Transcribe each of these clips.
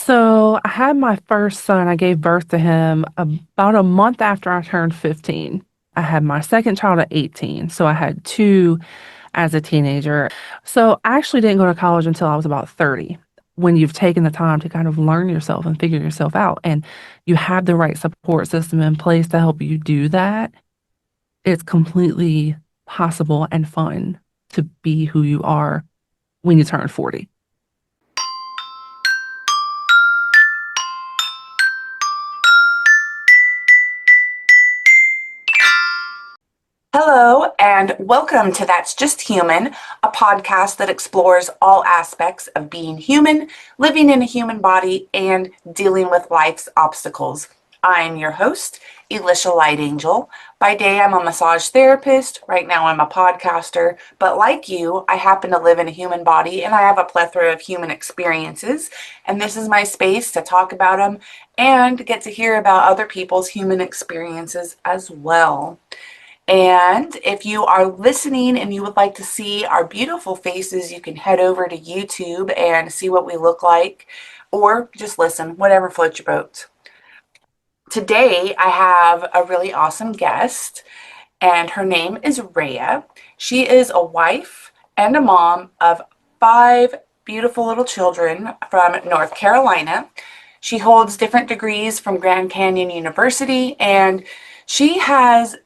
So I had my first son. I gave birth to him about a month after I turned 15. I had my second child at 18. So I had two as a teenager. So I actually didn't go to college until I was about 30. When you've taken the time to kind of learn yourself and figure yourself out, and you have the right support system in place to help you do that, it's completely possible and fun to be who you are when you turn 40. Hello, and welcome to That's Just Human, a podcast that explores all aspects of being human, living in a human body, and dealing with life's obstacles. I'm your host, Elisha Light Angel. By day, I'm a massage therapist. Right now, I'm a podcaster. But like you, I happen to live in a human body and I have a plethora of human experiences. And this is my space to talk about them and get to hear about other people's human experiences as well. And if you are listening and you would like to see our beautiful faces, you can head over to YouTube and see what we look like, or just listen, whatever floats your boat. Today, I have a really awesome guest, and her name is Reah. She is a wife and a mom of five beautiful little children from North Carolina. She holds different degrees from Grand Canyon University, and she has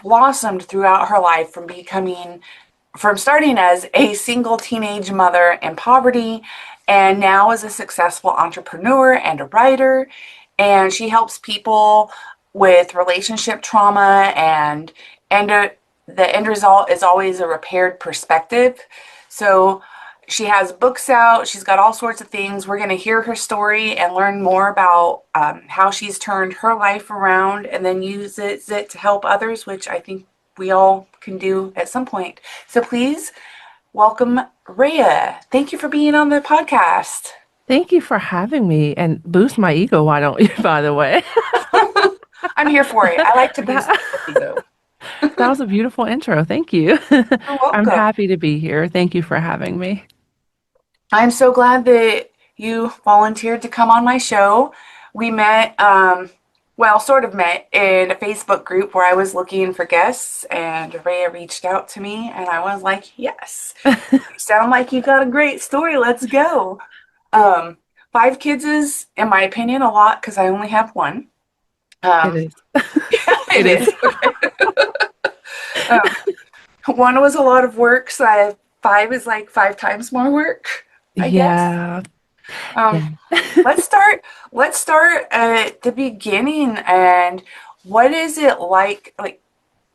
blossomed throughout her life from starting as a single teenage mother in poverty and now as a successful entrepreneur and a writer. And she helps people with relationship trauma and the end result is always a repaired perspective. So she has books out. She's got all sorts of things. We're going to hear her story and learn more about how she's turned her life around and then uses it to help others, which I think we all can do at some point. So please welcome Reah. Thank you for being on the podcast. Thank you for having me and boost my ego, why don't you, by the way? I'm here for it. I like to boost That people's ego. that was a beautiful intro. Thank you. You're I'm welcome. happy to be here. Thank you for having me. I'm so glad that you volunteered to come on my show. We met, sort of met in a Facebook group where I was looking for guests, and Rhea reached out to me, and I was like, yes, you sound like you got a great story. Let's go. Um, Five kids is, in my opinion, a lot because I only have one. It Um, is. it It is. is. Um, One was a lot of work, so five is like five times more work, I guess. Yeah. Um, Yeah. let's start. Let's start at the beginning. And what is it like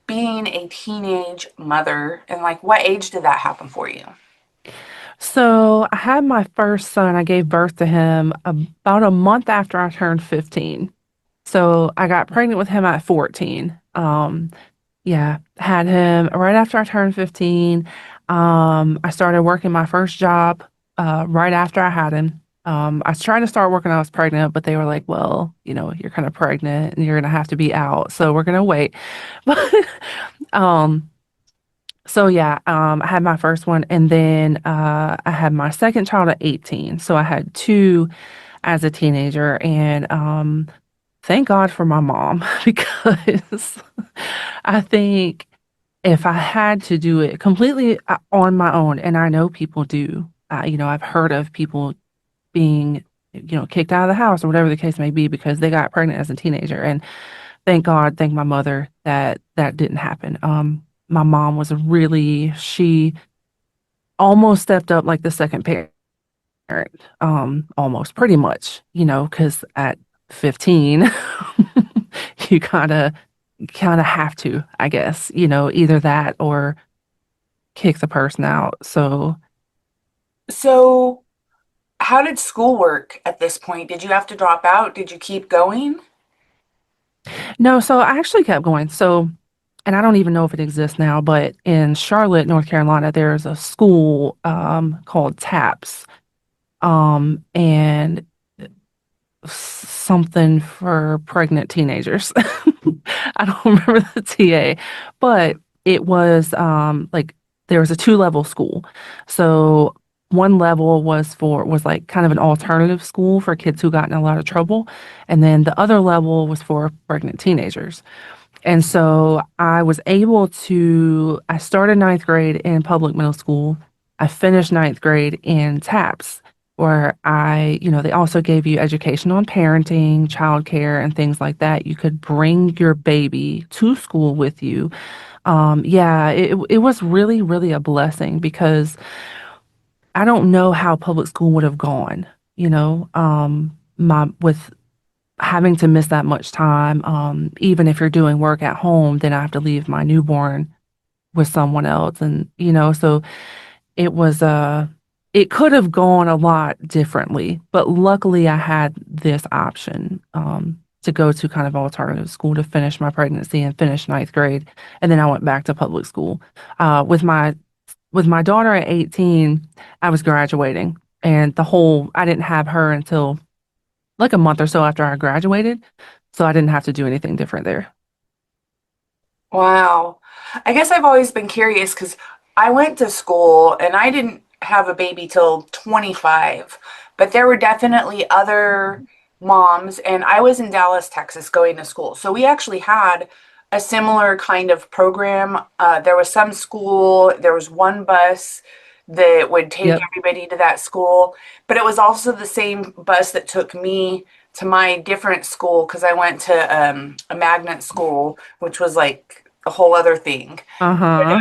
being a teenage mother? And like, what age did that happen for you? So I had my first son. I gave birth to him about a month after I turned 15. So I got pregnant with him at 14. Yeah, had him right after I turned 15. I started working my first job right after I had him. I was trying to start working when I was pregnant, but they were like, well, you're kind of pregnant and you're gonna have to be out, so we're gonna wait. But um, so yeah, I had my first one, and then I had my second child at 18. So I had two as a teenager, and thank God for my mom because I think if I had to do it completely on my own, and I know people do, I've heard of people being, kicked out of the house or whatever the case may be because they got pregnant as a teenager. And thank God, thank my mother that that didn't happen. My mom was she almost stepped up like the second parent, almost pretty much, because at 15, you kind of have to, I guess, either that or kick the person out. So, So, how did school work at this point? Did you have to drop out? Did you keep going? no, so I actually kept going. So, and I don't even know if it exists now, but in Charlotte, North Carolina, there's a school called TAPS, and something for pregnant teenagers. I don't remember the TA, but it was like there was a two-level school. So one level was like kind of an alternative school for kids who got in a lot of trouble, and then the other level was for pregnant teenagers. And so I started ninth grade in public middle school. I finished ninth grade in TAPS, where they also gave you education on parenting, childcare, and things like that. You could bring your baby to school with you. Yeah, it was really, really a blessing because I don't know how public school would have gone, with having to miss that much time. Even if you're doing work at home, then I have to leave my newborn with someone else. And, so it was, it could have gone a lot differently, but luckily I had this option, to go to kind of alternative school to finish my pregnancy and finish ninth grade. And then I went back to public school. With my daughter at 18, I was graduating, and I didn't have her until like a month or so after I graduated. So I didn't have to do anything different there. Wow. I guess I've always been curious because I went to school and I didn't have a baby till 25, but there were definitely other moms, and I was in Dallas, Texas, going to school. So we actually had a similar kind of program. There was some school, there was one bus that would take Yep. everybody to that school, but it was also the same bus that took me to my different school because I went to a magnet school, which was like a whole other thing. Uh-huh.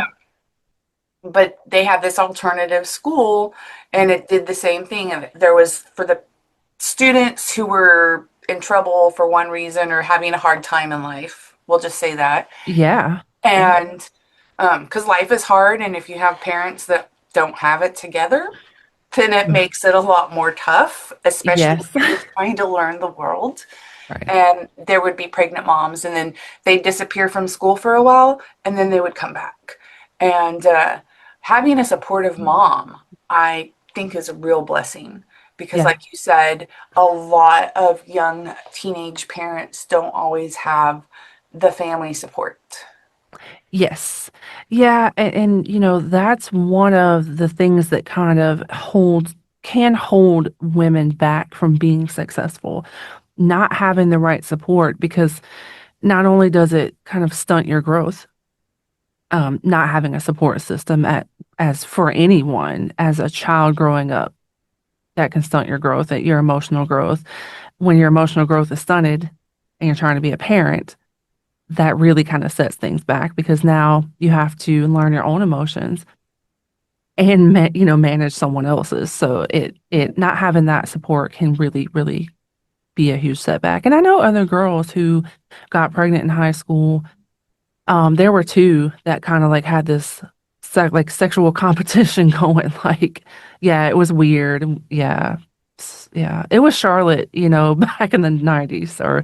But they had this alternative school and it did the same thing. And there was for the students who were in trouble for one reason or having a hard time in life. We'll just say that. Yeah. Yeah. And because life is hard, and if you have parents that don't have it together, then it makes it a lot more tough, especially when Yes. you're just trying to learn the world. Right. And there would be pregnant moms, and then they'd disappear from school for a while, and then they would come back. And having a supportive mom, I think, is a real blessing because, Yeah. like you said, a lot of young teenage parents don't always have the family support. Yes. Yeah. That's one of the things that kind of can hold women back from being successful, not having the right support, because not only does it kind of stunt your growth, not having a support system as for anyone as a child growing up, that can stunt your growth, your emotional growth. When your emotional growth is stunted and you're trying to be a parent, that really kind of sets things back because now you have to learn your own emotions and manage someone else's. So it not having that support can really, really be a huge setback. And I know other girls who got pregnant in high school. There were two that kind of like had this sexual competition going. Like, yeah, it was weird. Yeah, yeah, it was Charlotte, back in the 90s or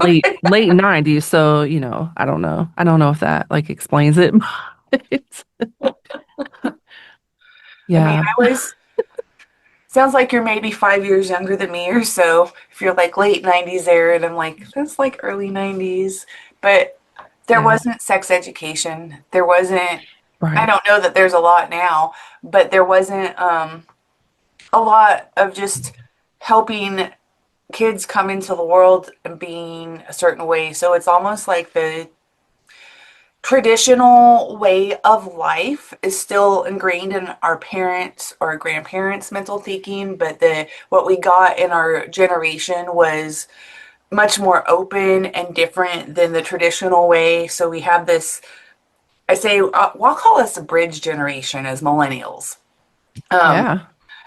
late 90s. So, I don't know. I don't know if that like explains it. I mean, Yeah, I was, sounds like you're maybe 5 years younger than me or so. If you're like late 90s there, and I'm like, that's like early 90s. But there yeah, wasn't sex education. There wasn't, I right. don't know that there's a lot now, but there wasn't a lot of just helping kids come into the world and being a certain way. So it's almost like the traditional way of life is still ingrained in our parents or grandparents' mental thinking, but the what we got in our generation was much more open and different than the traditional way. So we have this, I say, I'll call us a bridge generation as millennials. Um, Yeah,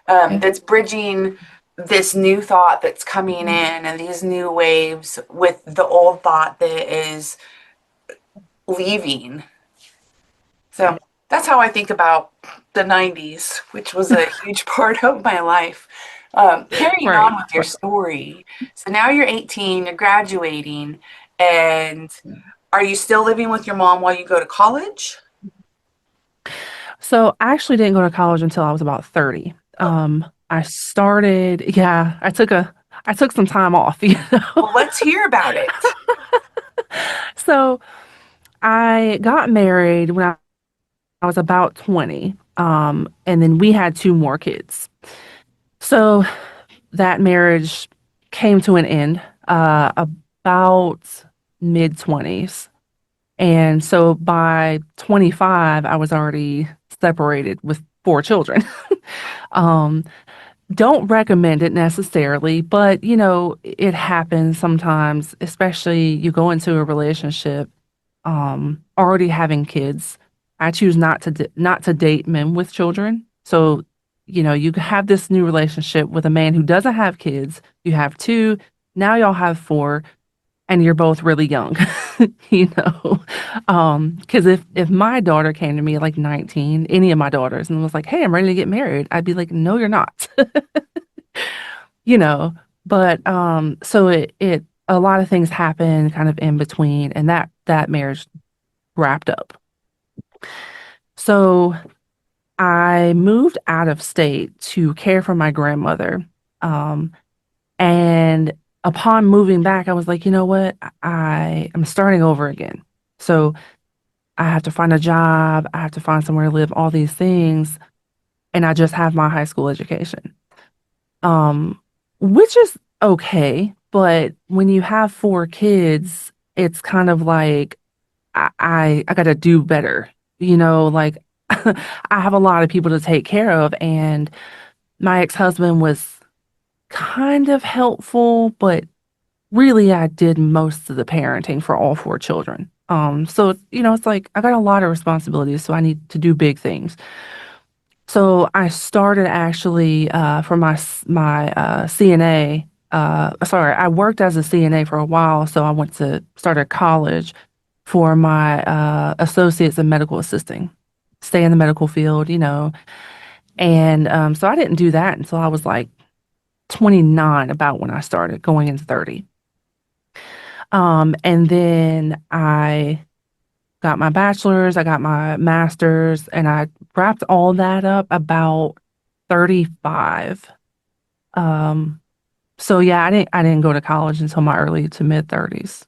yeah, that's bridging this new thought that's coming in and these new waves with the old thought that is leaving. So that's how I think about the 90s, which was a huge part of my life. Carrying on right, with your right. story. So now you're 18, you're graduating, and are you still living with your mom while you go to college? So I actually didn't go to college until I was about 30. Yeah, I took some time off, Well, let's hear about it. So I got married when I was about 20. And then we had two more kids. So that marriage came to an end about mid 20s. And so by 25, I was already separated with four children. um, don't recommend it necessarily, but it happens sometimes, especially you go into a relationship already having kids. I choose not to date men with children. So, you have this new relationship with a man who doesn't have kids. You have two, now y'all have four, and you're both really young. you know. Because if my daughter came to me at like 19, any of my daughters, and was like, "Hey, I'm ready to get married," I'd be like, "No, you're not." you know. But so it a lot of things happen kind of in between, and that marriage wrapped up. So I moved out of state to care for my grandmother. Um, and upon moving back, I was like, you know what? I am starting over again. So I have to find a job, I have to find somewhere to live, all these things. And I just have my high school education. Um, which is okay, but when you have four kids, it's kind of like I gotta do better. Like I have a lot of people to take care of, and my ex-husband was kind of helpful, but really I did most of the parenting for all four children. So it's like I got a lot of responsibilities, so I need to do big things. So I started actually for my CNA. Sorry, I worked as a CNA for a while, so I went to started college for my associates in medical assisting, stay in the medical field. And so I didn't do that until I was like 29, about when I started going into 30. And then I got my bachelor's, I got my master's, and I wrapped all that up about 35. Um, so yeah, I didn't go to college until my early to mid 30s.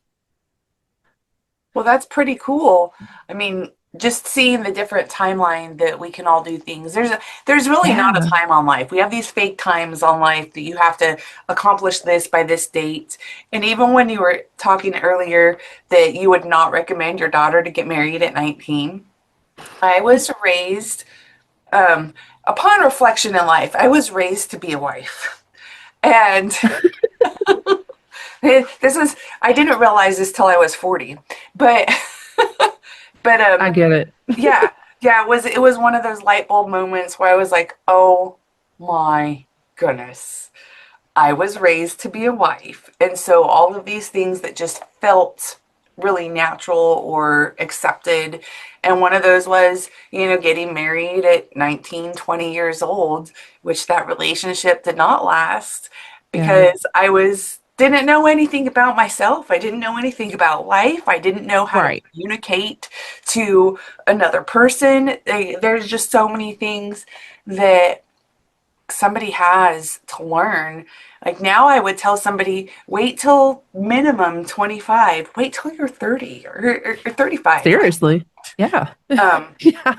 Well, that's pretty cool. I mean, just seeing the different timeline that we can all do things. There's really not a Yeah, time on life. We have these fake times on life that you have to accomplish this by this date. And even when you were talking earlier that you would not recommend your daughter to get married at 19, I was raised, um, upon reflection in life, I was raised to be a wife. And this is, I didn't realize this till I was 40, but, but, I get it. yeah, yeah, it was one of those light bulb moments where I was like, "Oh my goodness. I was raised to be a wife." And so all of these things that just felt really natural or accepted. And one of those was, getting married at 19, 20 years old, which that relationship did not last Yeah, because I was didn't know anything about myself. I didn't know anything about life. I didn't know how to right. communicate to another person. There's just so many things that somebody has to learn. Like now, I would tell somebody, wait till minimum 25, wait till you're 30 or 35, right? Seriously. Yeah. Um, Yeah.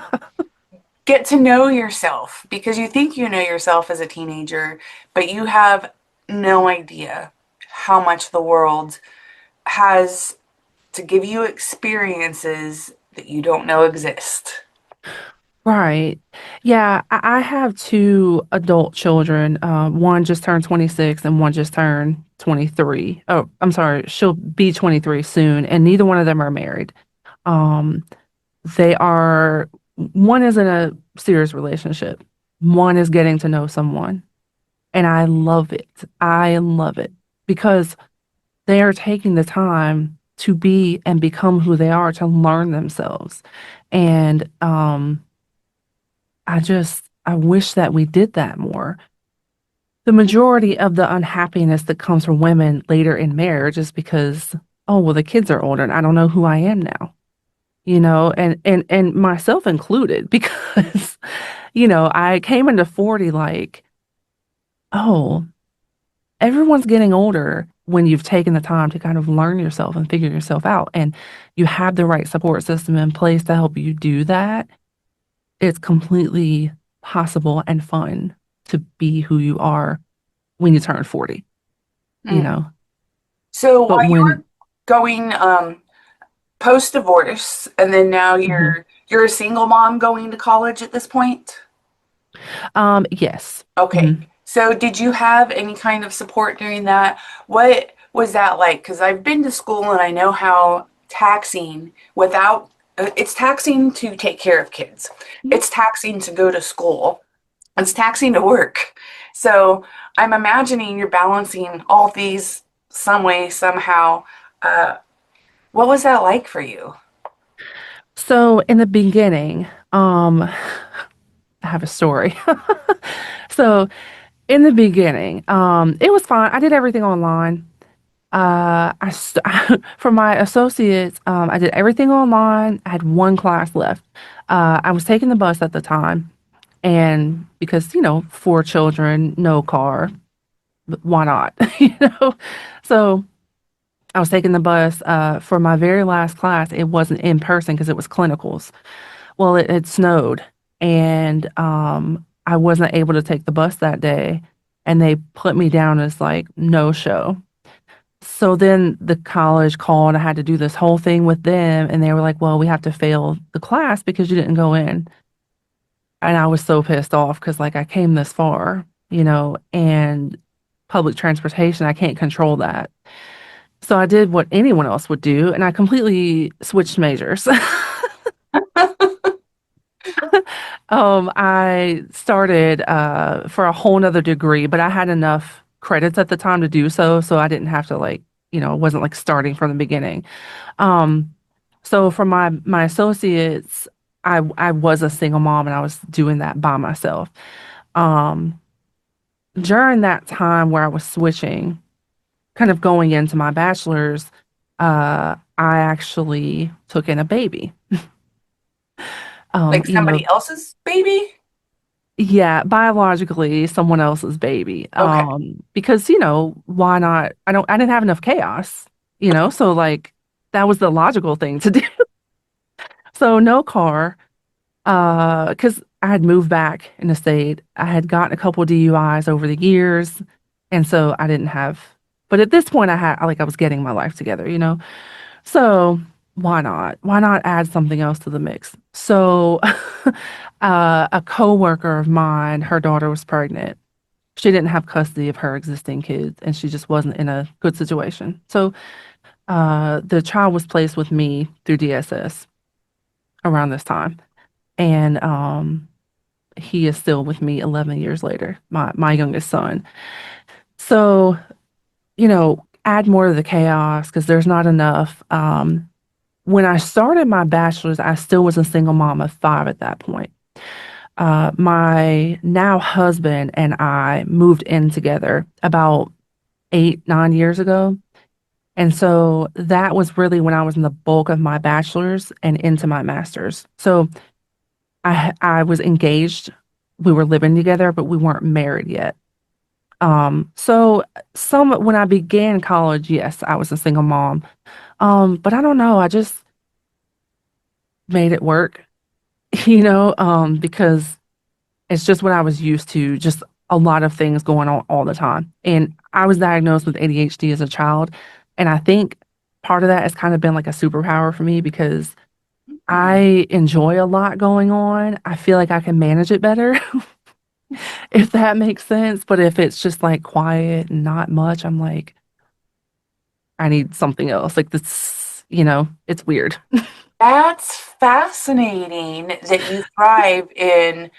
get to know yourself because you think you know yourself as a teenager, but you have no idea how much the world has to give you experiences that you don't know exist. Right. Yeah, I have two adult children. One just turned 26 and one just turned 23. Oh, I'm sorry, she'll be 23 soon, and neither one of them are married. Um, they are, one is in a serious relationship. One is getting to know someone, and I love it. I love it because they are taking the time to be and become who they are, to learn themselves. And I wish that we did that more. The majority of the unhappiness that comes from women later in marriage is because, oh, well, the kids are older and I don't know who I am now, and myself included, because, I came into 40 like, oh, everyone's getting older when you've taken the time to kind of learn yourself and figure yourself out, and you have the right support system in place to help you do that. it's completely possible and fun to be who you are when you turn 40, you Mm. know. So while But you were when going post divorce, and then now mhm. you're a single mom going to college at this point. Yes. Okay. Mhm. So did you have any kind of support during that? What was that like? Because I've been to school and I know how taxing without it's taxing to take care of kids. It's taxing to go to school. It's taxing to work. So I'm imagining you're balancing all these some way, somehow. Uh, what was that like for you? So in the beginning, I have a story. So in the beginning, it was fine. I did everything online. For my associates, I did everything online. I had one class left. I was taking the bus at the time, and because, four children, no car, why not? You know? So I was taking the bus for my very last class. It wasn't in person because it was clinicals. Well, it snowed, and I wasn't able to take the bus that day, and they put me down as like no show. So then the college called. I had to do this whole thing with them, and they were like, "Well, we have to fail the class because you didn't go in." And I was so pissed off because like I came this far, and public transportation, I can't control that. So I did what anyone else would do, and I completely switched majors. I started for a whole nother degree, but I had enough credits at the time to do so, so I didn't have to like, it wasn't like starting from the beginning. Um, so for my associates, I was a single mom and I was doing that by myself. Um, During that time where I was switching, kind of going into my bachelor's, I actually took in a baby. Um, Like you know, somebody else's baby? Yeah, biologically someone else's baby. Okay. Because, why not? I didn't have enough chaos, so like that was the logical thing to do. So no car, because I had moved back in the state. I had gotten a couple DUIs over the years, and so I didn't have, but at this point I was getting my life together, So why not? Why not add something else to the mix? So a coworker of mine, her daughter was pregnant. She didn't have custody of her existing kids, and she just wasn't in a good situation. So the child was placed with me through DSS around this time, and he is still with me 11 years later, my youngest son. So add more to the chaos because there's not enough. When I started my bachelor's, I still was a single mom of five at that point. My now husband and I moved in together about 8, 9 years ago. And so that was really when I was in the bulk of my bachelor's and into my master's. So I was engaged. We were living together, but we weren't married yet. So when I began college, yes, I was a single mom. But I don't know, I just made it work, because it's just what I was used to, just a lot of things going on all the time. And I was diagnosed with ADHD as a child. And I think part of that has kind of been like a superpower for me because I enjoy a lot going on. I feel like I can manage it better, if that makes sense. But if it's just like quiet and not much, I'm like, I need something else. Like this, it's weird. That's fascinating that you thrive in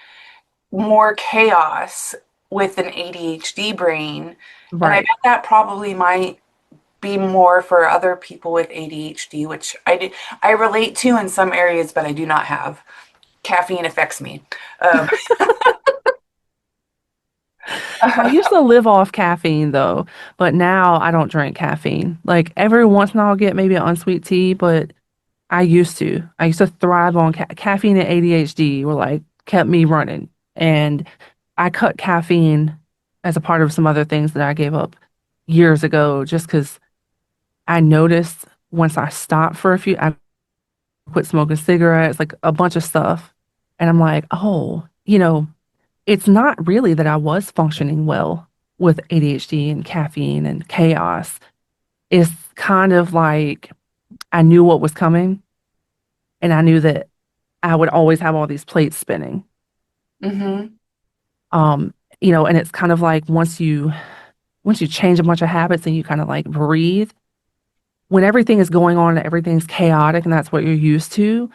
more chaos with an ADHD brain. And I Right. bet that probably might be more for other people with ADHD, which I relate to in some areas, but I do not have. Caffeine affects me. Um, I used to live off caffeine though, but now I don't drink caffeine. Like every once in a while I'll get maybe an unsweet tea, but I used to. I used to thrive on caffeine and ADHD were like kept me running. And I cut caffeine as a part of some other things that I gave up years ago just because I noticed once I stopped for a few, I quit smoking cigarettes, like a bunch of stuff. And I'm like, oh, it's not really that I was functioning well with ADHD and caffeine and chaos. It's kind of like I knew what was coming and I knew that I would always have all these plates spinning. Mm-hmm. Um, and it's kind of like once you change a bunch of habits and you kind of like breathe, when everything is going on and everything's chaotic and that's what you're used to,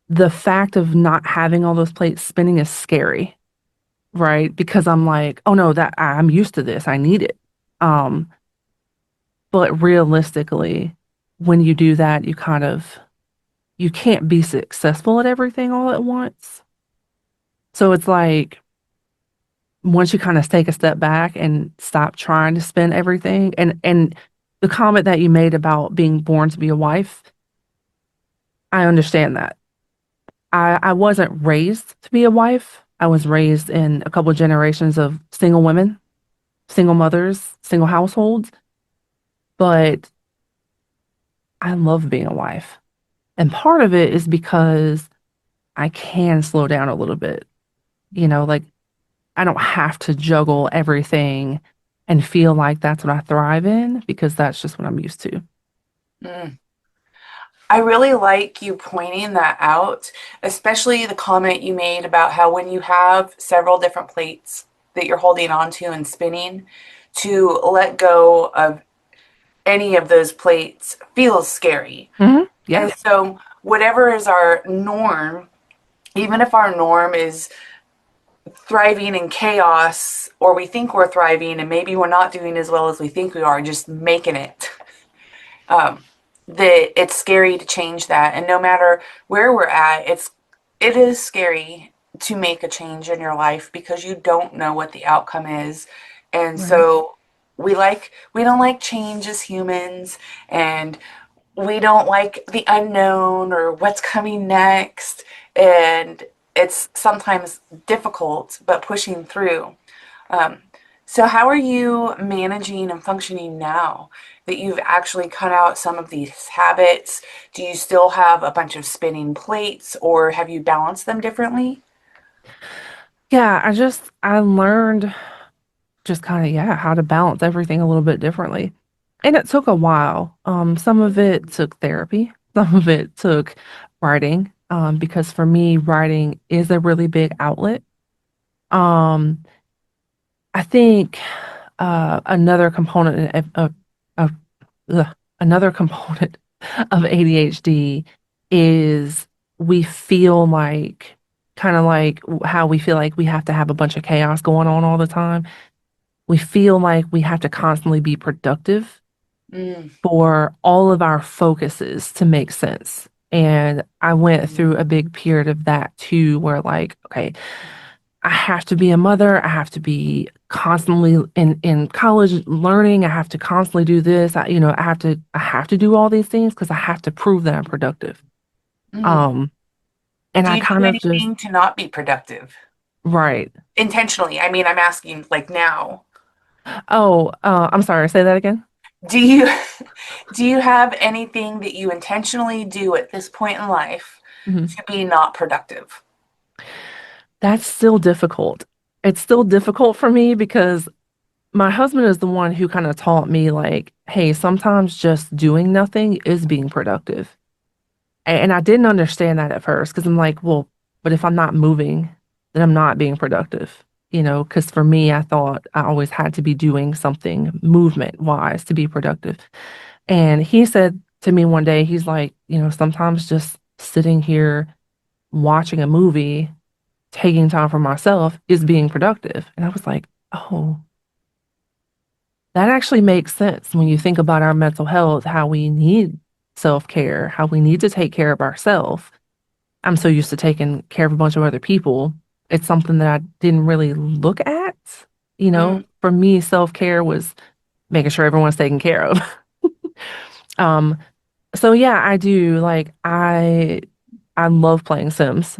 the fact of not having all those plates spinning is scary, right? Because I'm like, oh no, that I'm used to this. I need it. Um, but realistically, when you do that, you can't be successful at everything all at once. So it's like once you kind of take a step back and stop trying to spin everything and the comment that you made about being born to be a wife, I understand that. I wasn't raised to be a wife. I was raised in a couple of generations of single women, single mothers, single households, but I love being a wife. And part of it is because I can slow down a little bit. Like I don't have to juggle everything and feel like that's what I thrive in because that's just what I'm used to. Mm. I really like you pointing that out, especially the comment you made about how when you have several different plates that you're holding onto and spinning, to let go of any of those plates feels scary. Yeah, And so, whatever is our norm, even if our norm is thriving in chaos, or we think we're thriving and maybe we're not doing as well as we think we are, just making it, um, that it's scary to change that. And no matter where we're at, it is scary to make a change in your life because you don't know what the outcome is. And right. so we don't like change as humans, and we don't like the unknown or what's coming next. And it's sometimes difficult, but pushing through. Um, so, how are you managing and functioning now that you've actually cut out some of these habits? Do you still have a bunch of spinning plates, or have you balanced them differently? Yeah, I learned just kind of, yeah, how to balance everything a little bit differently. And it took a while. Some of it took therapy, some of it took writing, because for me, writing is a really big outlet. Um, I think another component of another component of ADHD is we feel like kind of like how we feel like we have to have a bunch of chaos going on all the time. We feel like we have to constantly be productive Mm, for all of our focuses to make sense. And I went through a big period of that too, where like, okay, I have to be a mother. I have to be constantly in college learning. I have to constantly do this. I have to do all these things because I have to prove that I'm productive. mm. Um, and Do I you do kind of just anything to not be productive right. intentionally? I mean, I'm asking like now. Oh, I'm sorry. Say that again. Do you do you have anything that you intentionally do at this point in life Mhm. to be not productive? That's still difficult. It's still difficult for me because my husband is the one who kind of taught me like, hey, sometimes just doing nothing is being productive. And I didn't understand that at first because I'm like, well, but if I'm not moving, then I'm not being productive. Because for me, I thought I always had to be doing something movement wise to be productive. And he said to me one day, he's like, sometimes just sitting here watching a movie, taking time for myself is being productive. And I was like, oh, that actually makes sense when you think about our mental health, how we need self-care, how we need to take care of ourselves. I'm so used to taking care of a bunch of other people. It's something that I didn't really look at. Mm, For me, self-care was making sure everyone's taken care of. Um, so yeah, I do like I love playing Sims.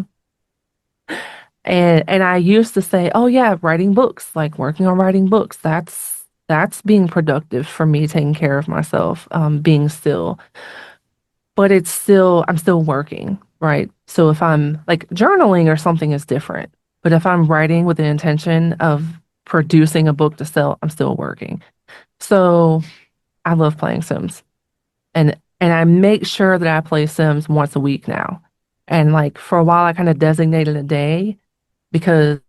And I used to say, "Oh yeah, writing books, like working on writing books. That's being productive for me, taking care of myself, being still. But I'm still working, right? So if I'm like journaling or something is different, but if I'm writing with the intention of producing a book to sell, I'm still working. So I love playing Sims. And I make sure that I play Sims once a week now. And like for a while I kind of designated a day because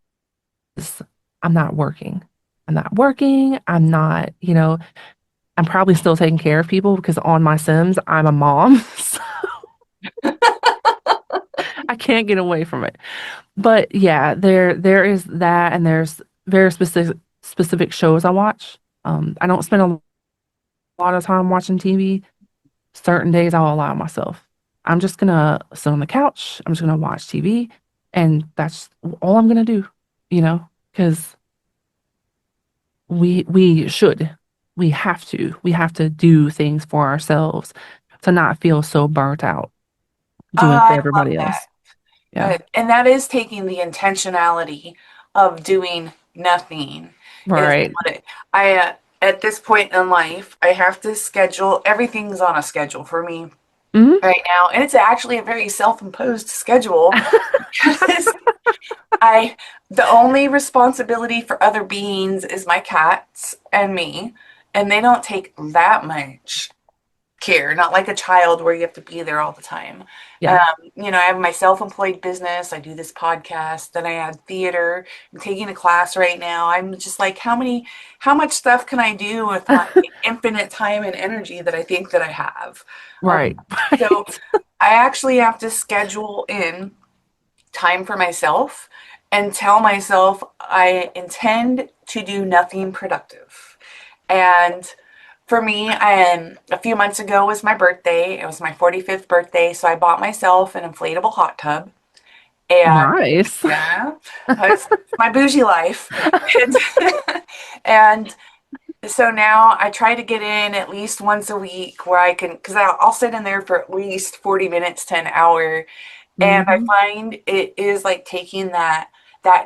I'm not working. I'm not working. I'm not, I'm probably still taking care of people because on my Sims, I'm a mom. So I can't get away from it. But yeah, there is that and there's very specific shows I watch. I don't spend a lot of time watching TV. Certain days I'll allow myself. I'm just gonna sit on the couch. I'm just gonna watch TV, and that's all I'm gonna do, because we should, we have to do things for ourselves to not feel so burnt out doing for I love everybody that. else. Yeah. And that is taking the intentionality of doing nothing is Right. what at this point in life, I have to schedule, everything's on a schedule for me Hmm. right now. And it's actually a very self-imposed schedule because I, the only responsibility for other beings is my cats and me, and they don't take that much care, not like a child where you have to be there all the time. Um, Yeah. I have my self-employed business. I do this podcast, then I add theater. I'm taking a class right now. I'm just like, how much stuff can I do with my infinite time and energy that I think that I have? Um, Right. so Right. I actually have to schedule in time for myself and tell myself I intend to do nothing productive. And for me, a few months ago was my birthday. It was my 45th birthday, so I bought myself an inflatable hot tub. And Nice. yeah, it's my bougie life. And, and so now I try to get in at least once a week where I can, because I'll sit in there for at least 40 minutes to an hour. And I Hmm. find it is like taking that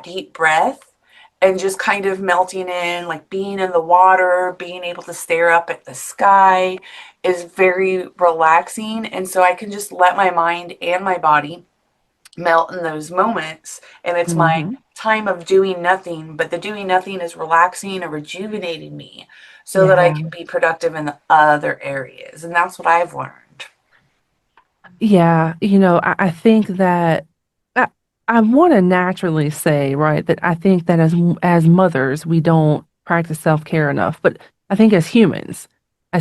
deep breath and just kind of melting in, like being in the water, being able to stare up at the sky is very relaxing. And so I can just let my mind and my body melt in those moments. And it's my Hmm. time of doing nothing, but the doing nothing is relaxing and rejuvenating me so that I Yeah. can be productive in the other areas. And that's what I've learned. Yeah, I think that I, I want to naturally say, right, that I think that as mothers, we don't practice self-care enough. But I think as Mhm.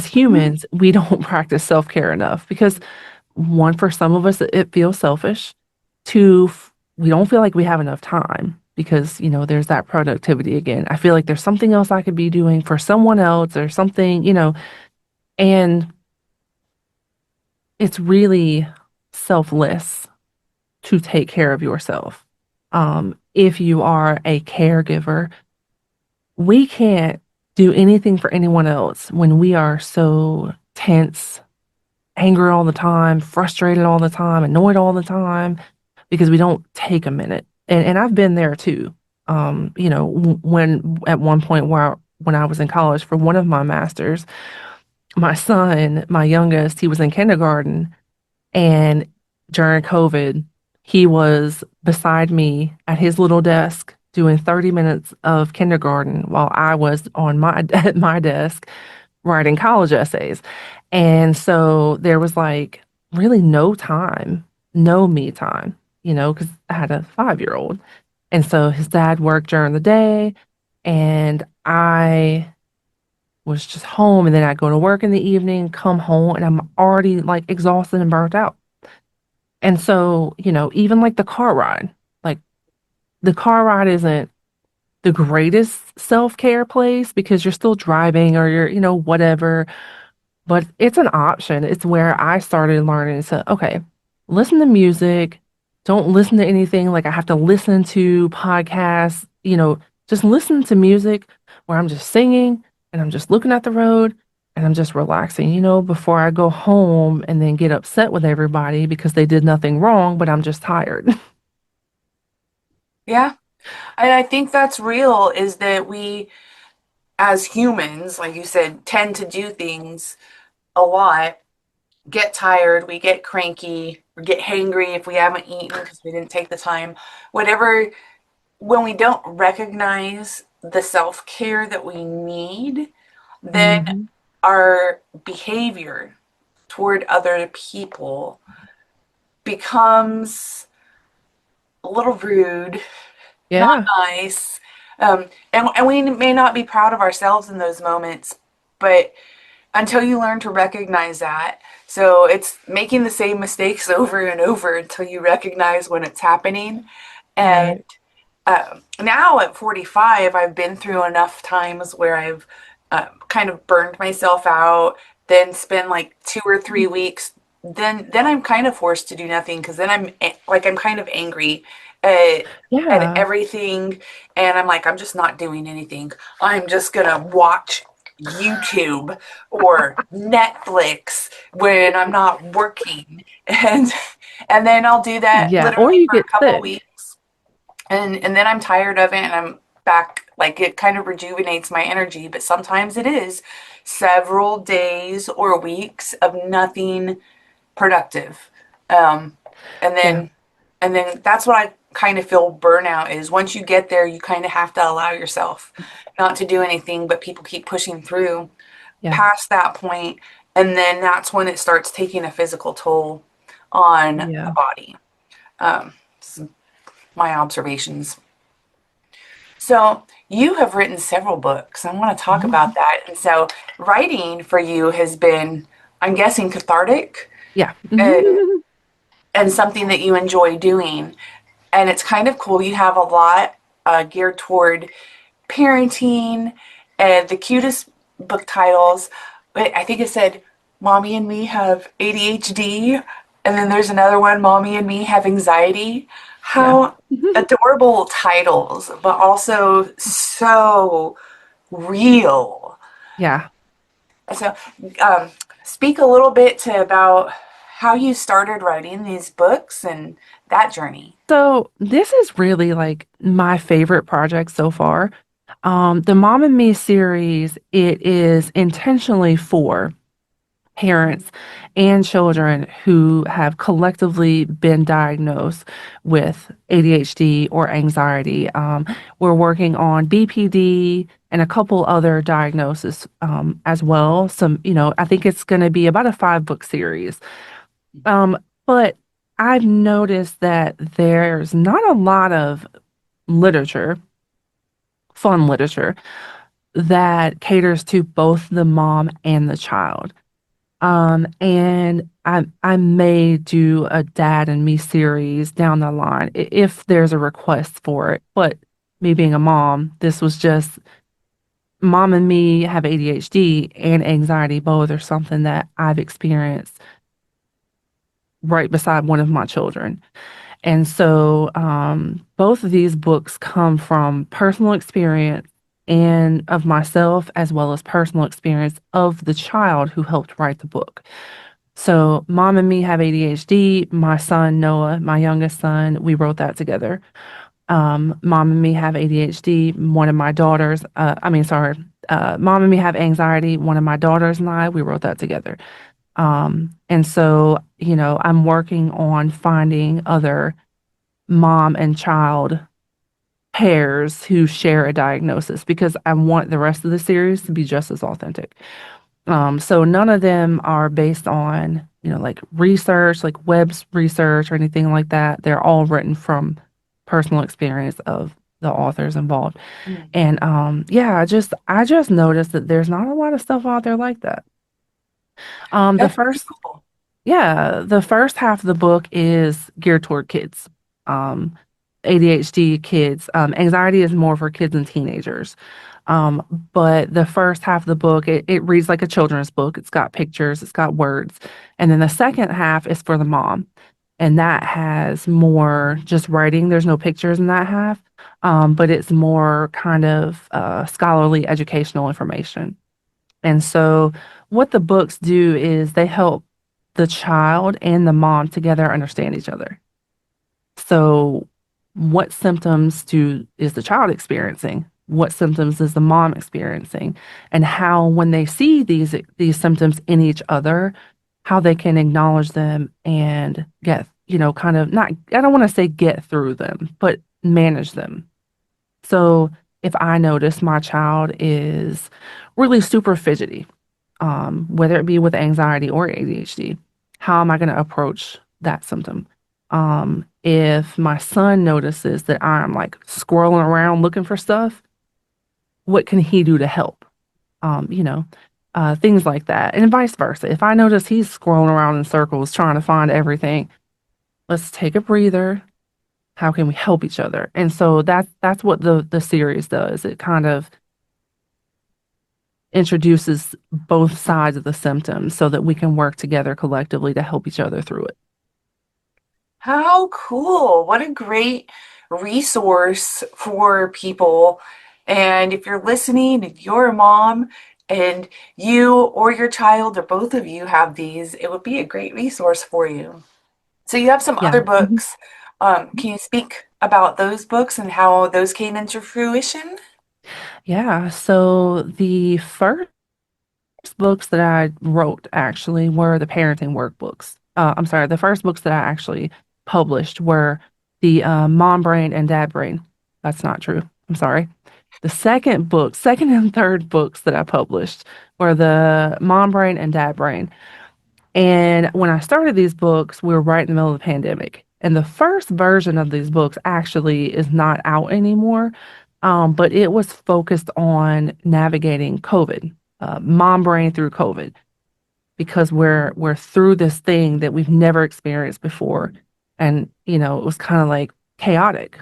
humans, we don't practice self-care enough because one, for some of us, it feels selfish. Two, we don't feel like we have enough time because, there's that productivity again. I feel like there's something else I could be doing for someone else or something, and it's really selfless to take care of yourself. If you are a caregiver, we can't do anything for anyone else when we are so tense, angry all the time, frustrated all the time, annoyed all the time, because we don't take a minute. And I've been there too. When at one point when I was in college for one of my masters, my son, my youngest, he was in kindergarten. And during COVID, he was beside me at his little desk doing 30 minutes of kindergarten while I was on my at my desk writing college essays. And so there was like really no time, no me time, because I had a 5-year-old. And so his dad worked during the day and I was just home and then I'd go to work in the evening, come home and I'm already like exhausted and burnt out. And so, even like like the car ride isn't the greatest self-care place because you're still driving or you're, whatever, but it's an option. It's where I started learning to, okay, listen to music. Don't listen to anything like I have to listen to podcasts, just listen to music where I'm just singing and I'm just looking at the road and I'm just relaxing, before I go home and then get upset with everybody because they did nothing wrong, but I'm just tired. Yeah. And I think that's real is that we, as humans, like you said, tend to do things a lot, get tired, we get cranky. or get hangry if we haven't eaten because we didn't take the time. Whatever, when we don't recognize the self care that we need, then Hmm. our behavior toward other people becomes a little rude, not Yeah. nice. And we may not be proud of ourselves in those moments, but until you learn to recognize that, so it's making the same mistakes over and over until you recognize when it's happening. And Right. now at 45, I've been through enough times where I've kind of burned myself out, then spend like 2 or 3 weeks. Then I'm kind of forced to do nothing because then I'm kind of angry at Yeah. everything, and I'm like, I'm just not doing anything. I'm just gonna watch YouTube or Netflix when I'm not working, and then I'll do that Yeah. Or literally you for a get couple sick. weeks, and then I'm tired of it and I'm back. Like, it kind of rejuvenates my energy, but sometimes it is several days or weeks of nothing productive. um and Yeah. then and then that's what I kind of feel burnout is. Once you get there, you kind of have to allow yourself not to do anything, but people keep pushing through Yeah. past that point, and then that's when it starts taking a physical toll on the Yeah. body. This is my observations. So you have written several books. I want to talk about Mhm. that. And so writing for you has been, I'm guessing, cathartic, Yeah. uh, and something that you enjoy doing. And it's kind of cool. You have a lot geared toward parenting, and the cutest book titles. I think it said, Mommy and Me Have ADHD. And then there's another one, Mommy and Me Have Anxiety. Yeah. How adorable titles, but also so real. Yeah. So, um, speak a little bit to about how you started writing these books and that journey. So this is really like my favorite project so far. The Mom and Me series, it is intentionally for parents and children who have collectively been diagnosed with ADHD or anxiety. We're working on BPD and a couple other diagnoses as well. I think it's going to be about a 5 book series. But I've noticed that there's not a lot of literature, fun literature, that caters to both the mom and the child. And I may do a Dad and Me series down the line if there's a request for it. But me being a mom, this was just Mom and Me have ADHD and anxiety both are something that I've experienced right beside one of my children. And so both of these books come from personal experience and of myself, as well as personal experience of the child who helped write the book. So, Mom and Me Have ADHD. My son, Noah, my youngest son, we wrote that together. Mom and Me Have ADHD. One of my daughters, Mom and Me Have Anxiety. One of my daughters and I, we wrote that together. And so, I'm working on finding other mom and child pairs who share a diagnosis because I want the rest of the series to be just as authentic. So none of them are based on, like research, like Webb's research or anything like that. They're all written from personal experience of the authors involved. Mm. And yeah, I just noticed that there's not a lot of stuff out there like that. Um, the That's pretty first cool. Yeah, the first half of the book is geared toward kids, um, ADHD kids. Anxiety is more for kids and teenagers. Um, but the first half of the book, it reads like a children's book. It's got pictures, it's got words. And then the second half is for the mom. And that has more just writing. There's no pictures in that half, but it's more kind of scholarly educational information. And so, what the books do is they help the child and the mom together understand each other. So, what symptoms is the child experiencing? What symptoms is the mom experiencing? And how, when they see these symptoms in each other, how they can acknowledge them and get, kind of not, I don't want to say get through them, but manage them. So if I notice my child is really super fidgety, whether it be with anxiety or ADHD, how am I going to approach that symptom? If my son notices that I'm like squirreling around looking for stuff, what can he do to help? Um, you know, Things like that, and vice versa. If I notice he's squirreling around in circles trying to find everything, let's take a breather. How can we help each other? And so that's what the series does. It kind of introduces both sides of the symptoms so that we can work together collectively to help each other through it. How cool. What a great resource for people. And if you're listening and you're a mom and you or your child or both of you have these, it would be a great resource for you. So you have some Yeah. other books. Can you speak about those books and how those came into fruition? Yeah. So the first books that I wrote actually were the parenting workbooks. I'm sorry, the first books that I actually published were the Mom Brain and Dad Brain. That's not true. I'm sorry. The second and third books that I published were the Mom Brain and Dad Brain. And when I started these books, we were right in the middle of the pandemic. And the first version of these books actually is not out anymore, but it was focused on navigating COVID, mom brain through COVID, because we're through this thing that we've never experienced before, and it was kind of like chaotic.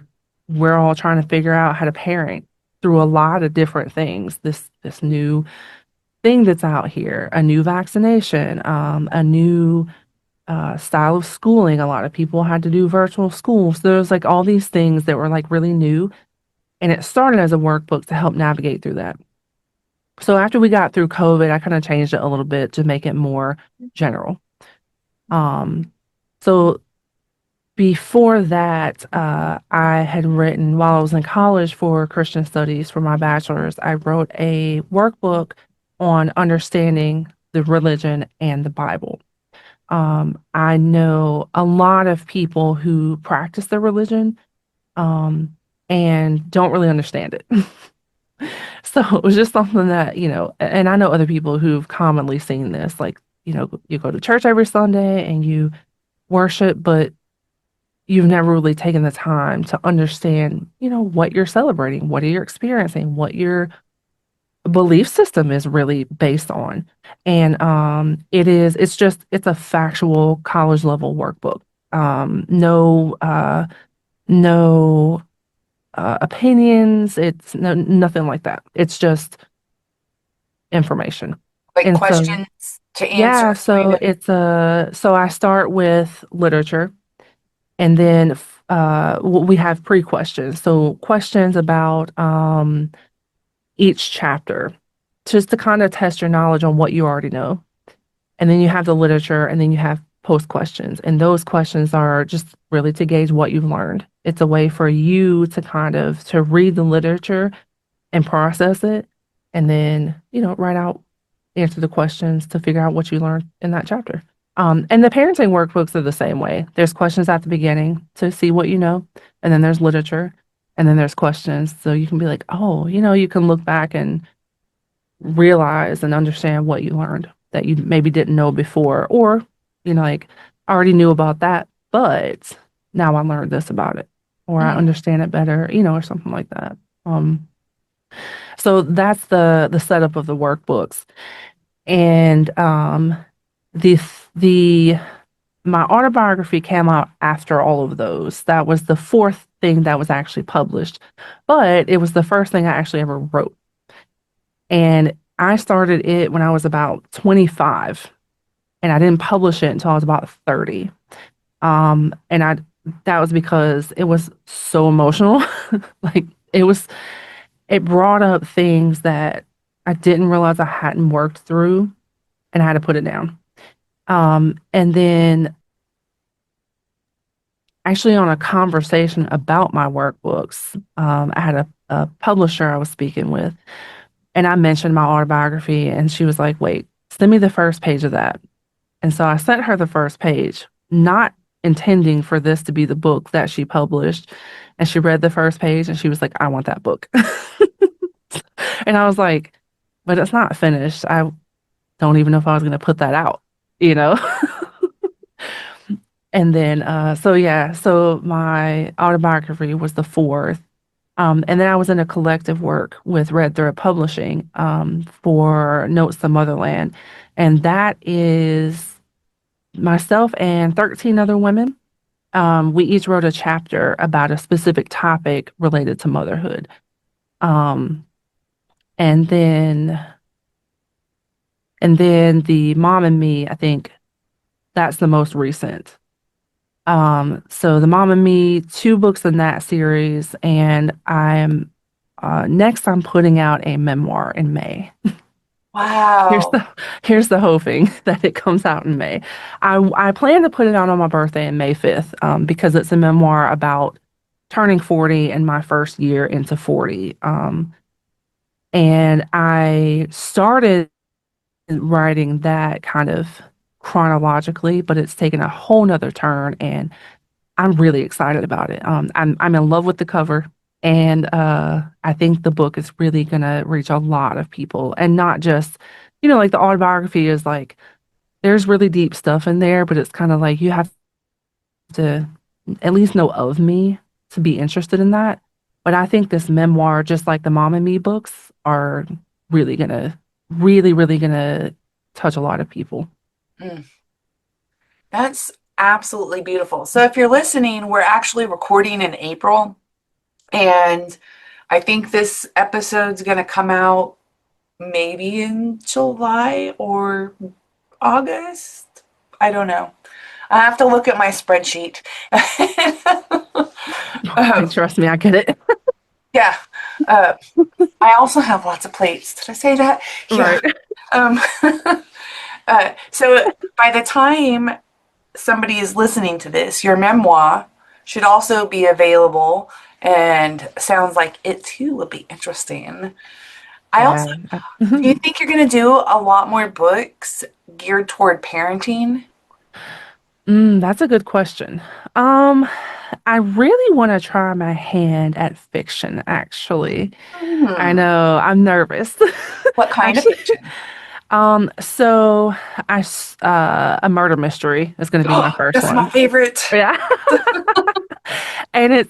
We're all trying to figure out how to parent through a lot of different things. This new thing that's out here, a new vaccination, a new style of schooling. A lot of people had to do virtual school. So there was like all these things that were like really new. And it started as a workbook to help navigate through that. So after we got through COVID, I kind of changed it a little bit to make it more general. Um, so before that, I had written while I was in college for Christian studies for my bachelor's, I wrote a workbook on understanding the religion and the Bible. I know a lot of people who practice their religion um, and don't really understand it. So it was just something that, and I know other people who've commonly seen this, like, you go to church every Sunday and you worship, but you've never really taken the time to understand, what you're celebrating, what are you experiencing, what your belief system is really based on. And it's a factual college level workbook. No opinions. It's nothing like that. It's just information. Like And so, questions to answer yeah, kind so of? so I start with literature, and then we have pre-questions. So questions about each chapter, just to kind of test your knowledge on what you already know. And then you have the literature, and then you have post questions. And those questions are just really to gauge what you've learned. It's a way for you to kind of to read the literature and process it, and then, write out, answer the questions to figure out what you learned in that chapter. And the parenting workbooks are the same way. There's questions at the beginning to see what you know, and then there's literature, and then there's questions. So you can be like, oh, you can look back and realize and understand what you learned that you maybe didn't know before, or, like, I already knew about that, but now I learned this about it, or I Mm. understand it better, or something like that. So that's the setup of the workbooks. And the the my autobiography came out after all of those. That was the fourth thing that was actually published, but it was the first thing I actually ever wrote. And I started it when I was about 25, and I didn't publish it until I was about 30. And I that was because it was so emotional. Like, it brought up things that I didn't realize I hadn't worked through, and I had to put it down. And then actually on a conversation about my workbooks, I had a publisher I was speaking with, and I mentioned my autobiography, and she was like, wait, send me the first page of that. And so I sent her the first page, not intending for this to be the book that she published. And she read the first page and she was like, I want that book. And I was like, but it's not finished. I don't even know if I was going to put that out, you know? And then, so yeah, so my autobiography was the fourth. And then I was in a collective work with Red Thread Publishing for Notes to Motherland. And that is myself and 13 other women. We each wrote a chapter about a specific topic related to motherhood. Um, and then and then the Mom and Me, I think that's the most recent. So the Mom and Me, two books in that series, and I'm next I'm putting out a memoir in May. Here's Wow. the here's the hoping that it comes out in May. I plan to put it out on my birthday in May 5th, because it's a memoir about turning 40 and my first year into 40. And I started writing that kind of chronologically, but it's taken a whole nother turn, and I'm really excited about it. I'm in love with the cover, and I think the book is really gonna reach a lot of people, and not just, like the autobiography is like there's really deep stuff in there, but it's kind of like you have to at least know of me to be interested in that. But I think this memoir, just like the Mom and Me books, are really gonna, really gonna touch a lot of people. Mm, that's absolutely beautiful. So if you're listening, we're actually recording in April, and I think this episode's going to come out maybe in July or August. I don't know. I have to look at my spreadsheet. And um, trust me, I get it. yeah. Uh, I also have lots of plates. Did I say that? Yeah. Right. Um, so by the time somebody is listening to this, your memoir should also be available, and sounds like it too will be interesting. I also, Yeah. do you think you're going to do a lot more books geared toward parenting? That's a good question. Um, I really want to try my hand at fiction, actually. I Hmm. know I'm nervous. What kind of Actually, fiction? so a murder mystery is going to be my first That's my one. favorite. Yeah. And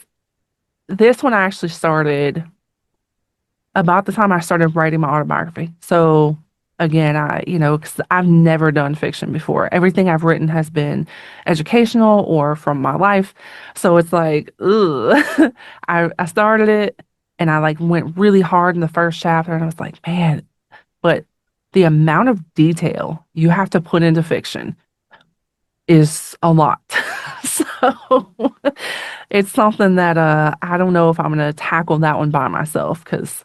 this one I actually started about the time I started writing my autobiography. So again, 'cause I've never done fiction before. Everything I've written has been educational or from my life. So it's like, ugh. I started it and I like went really hard in the first chapter and I was like, man, but the amount of detail you have to put into fiction is a lot. So it's something that I don't know if I'm gonna tackle that one by myself because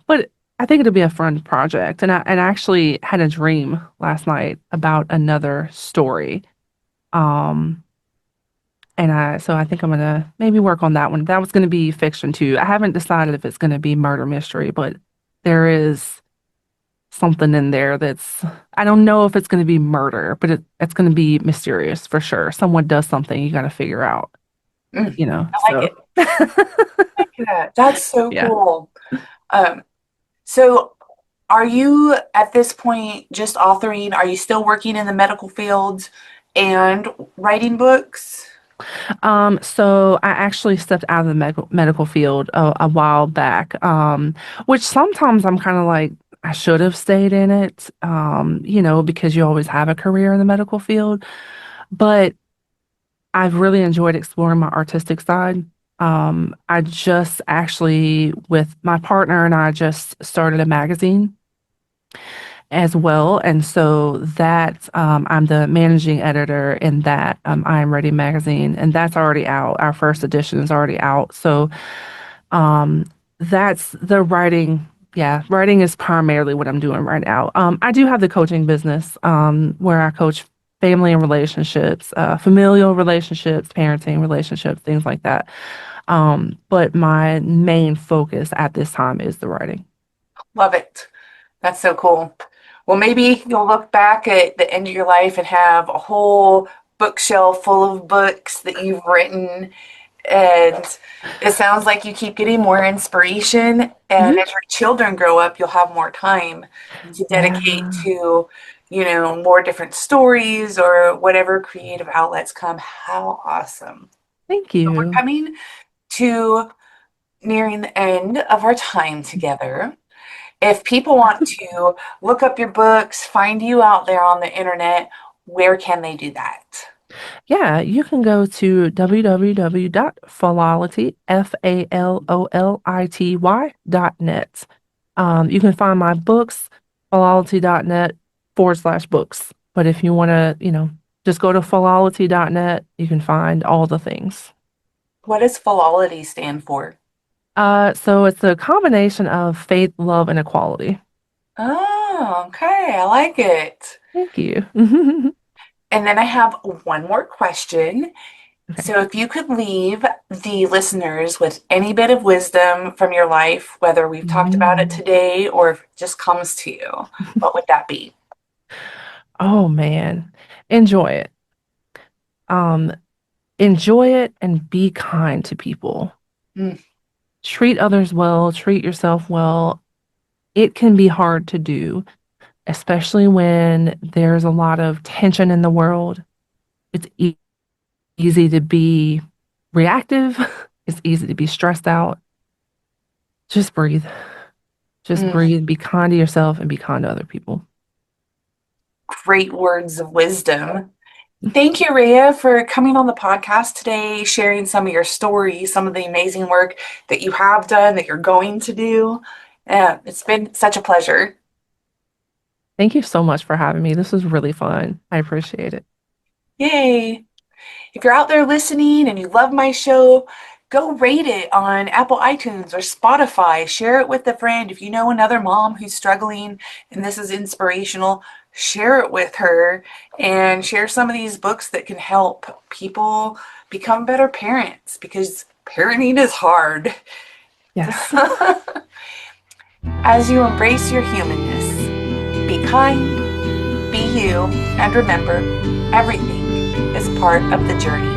but I think it'll be a fun project. And I actually had a dream last night about another story. Um, so I think I'm gonna maybe work on that one. That was gonna be fiction too. I haven't decided if it's gonna be murder mystery, but there is something in there that's I don't know if it's gonna be murder, but it's gonna be mysterious for sure. Someone does something you gotta figure out, I like so it. I like that. That's so yeah. cool. Um, so are you at this point just authoring? Are you still working in the medical field and writing books? So I actually stepped out of the medical field a while back, which sometimes I'm kind of like, I should have stayed in it, because you always have a career in the medical field. But I've really enjoyed exploring my artistic side. I just actually, with my partner and I, just started a magazine as well. And so that I'm the managing editor in that I Am Ready magazine, and that's already out. Our first edition is already out. So um, that's the writing. Yeah, writing is primarily what I'm doing right now. I do have the coaching business where I coach family and relationships, familial relationships, parenting relationships, things like that. But my main focus at this time is the writing. Love it. That's so cool. Well, maybe you'll look back at the end of your life and have a whole bookshelf full of books that you've written. And it sounds like you keep getting more inspiration. And Mhm. as your children grow up, you'll have more time to dedicate Yeah. to, more different stories or whatever creative outlets come. How awesome. Thank So we're you. coming to nearing the end of our time together. If people want to look up your books, find you out there on the internet, where can they do that? Yeah, you can go to www.falolity, falolity.net. You can find my books, falolity.net/books. But if you want to, just go to falolity.net, you can find all the things. What does philology stand for? So it's a combination of faith, love, and equality. Oh, okay. I like it. Thank you. And then I have one more question. Okay. So, if you could leave the listeners with any bit of wisdom from your life, whether we've talked about it Mm. today or if it just comes to you, what would that be? Oh man, enjoy it. Um, enjoy it and be kind to people. Mm, Treat others well, treat yourself well. It can be hard to do, especially when there's a lot of tension in the world. It's easy to be reactive. It's easy to be stressed out. Just breathe. Just mm. breathe. Be kind to yourself and be kind to other people. Great words of wisdom. Thank you, Reah, for coming on the podcast today, sharing some of your stories, some of the amazing work that you have done, that you're going to do. It's been such a pleasure. Thank you so much for having me. This was really fun. I appreciate it. Yay. If you're out there listening and you love my show, go rate it on Apple iTunes or Spotify. Share it with a friend. If you know another mom who's struggling and this is inspirational, share it with her and share some of these books that can help people become better parents because parenting is hard. Yes. As you embrace your humanness, be kind, be you, and remember everything is part of the journey.